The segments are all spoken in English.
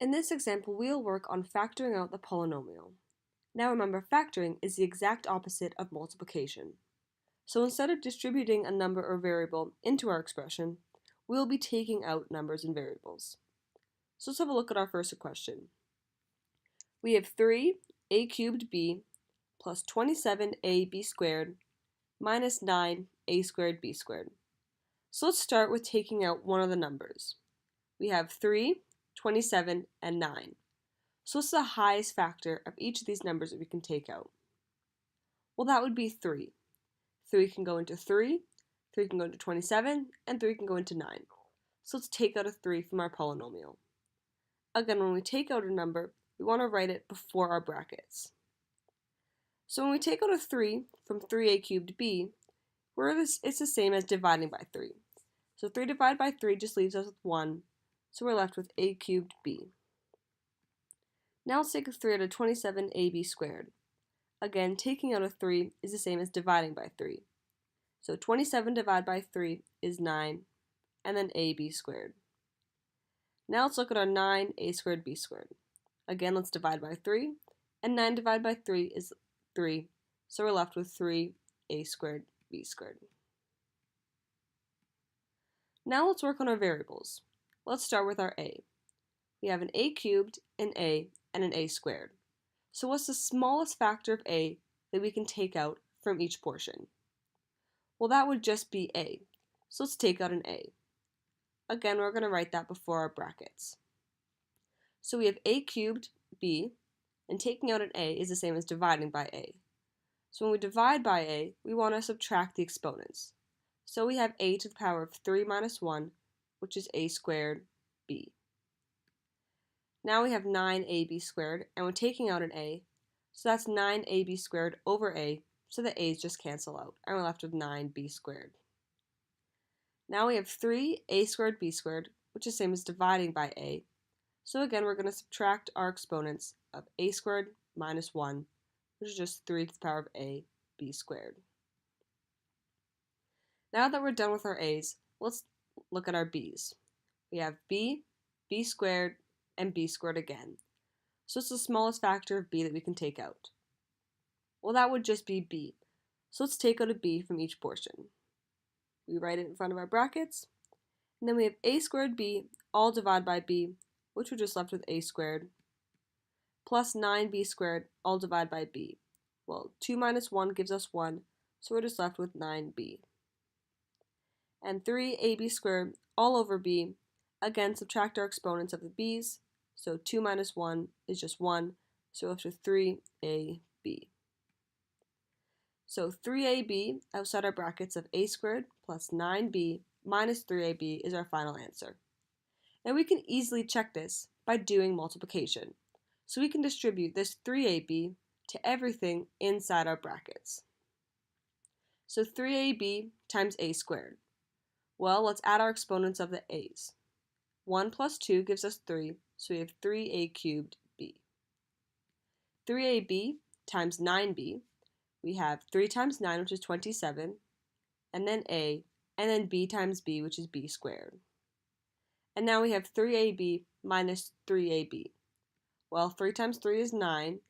In this example, we'll work on factoring out the polynomial. Now remember, factoring is the exact opposite of multiplication. So instead of distributing a number or variable into our expression, we'll be taking out numbers and variables. So let's have a look at our first question. We have 3a cubed b plus 27ab squared minus 9a squared b squared. So let's start with taking out one of the numbers. We have 3, 27, and 9. So what's the highest factor of each of these numbers that we can take out? Well, that would be 3. 3 can go into 3, 3 can go into 27, and 3 can go into 9. So let's take out a 3 from our polynomial. Again, when we take out a number, we want to write it before our brackets. So when we take out a 3 from 3a cubed b, it's the same as dividing by 3. So 3 divided by 3 just leaves us with 1, so we're left with a cubed b. Now let's take a 3 out of 27ab squared. Again, taking out a 3 is the same as dividing by 3. So 27 divided by 3 is 9, and then ab squared. Now let's look at our 9a squared b squared. Again, let's divide by 3, and 9 divided by 3 is 3, so we're left with 3a squared b squared. Now let's work on our variables. Let's start with our a. We have an a cubed, an a, and an a squared. So what's the smallest factor of a that we can take out from each portion? Well, that would just be a. So let's take out an a. Again, we're going to write that before our brackets. So we have a cubed b, and taking out an a is the same as dividing by a. So when we divide by a, we want to subtract the exponents. So we have a to the power of 3 minus 1, which is a squared b. Now we have 9ab squared, and we're taking out an a, so that's 9ab squared over a, so the a's just cancel out, and we're left with 9b squared. Now we have 3a squared b squared, which is the same as dividing by a, so again we're going to subtract our exponents of a squared minus 1, which is just 3 to the power of a b squared. Now that we're done with our a's, let's look at our b's. We have b, b squared, and b squared again. So it's the smallest factor of b that we can take out. Well, that would just be b. So let's take out a b from each portion. We write it in front of our brackets, and then we have a squared b all divided by b, which we're just left with a squared, plus 9b squared all divided by b. Well, 2 minus 1 gives us 1, so we're just left with 9b. And 3ab squared all over b, again subtract our exponents of the b's, so 2 minus 1 is just 1, so we're left with 3ab. So 3ab outside our brackets of a squared plus 9b minus 3ab is our final answer. Now we can easily check this by doing multiplication. So we can distribute this 3ab to everything inside our brackets. So 3ab times a squared. Well, let's add our exponents of the a's. 1 plus 2 gives us 3, so we have 3a cubed b. 3ab times 9b, we have 3 times 9, which is 27, and then a, and then b times b, which is b squared. And now we have 3ab minus 3ab. Well, 3 times 3 is 9,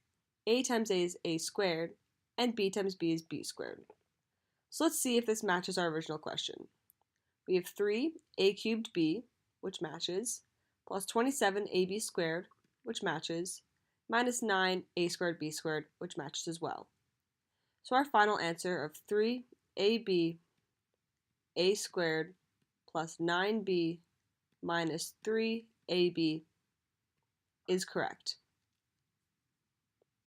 a times a is a squared, and b times b is b squared. So let's see if this matches our original question. We have 3a cubed b, which matches, plus 27ab squared, which matches, minus 9a squared b squared, which matches as well. So our final answer of 3ab a squared plus 9b minus 3ab is correct.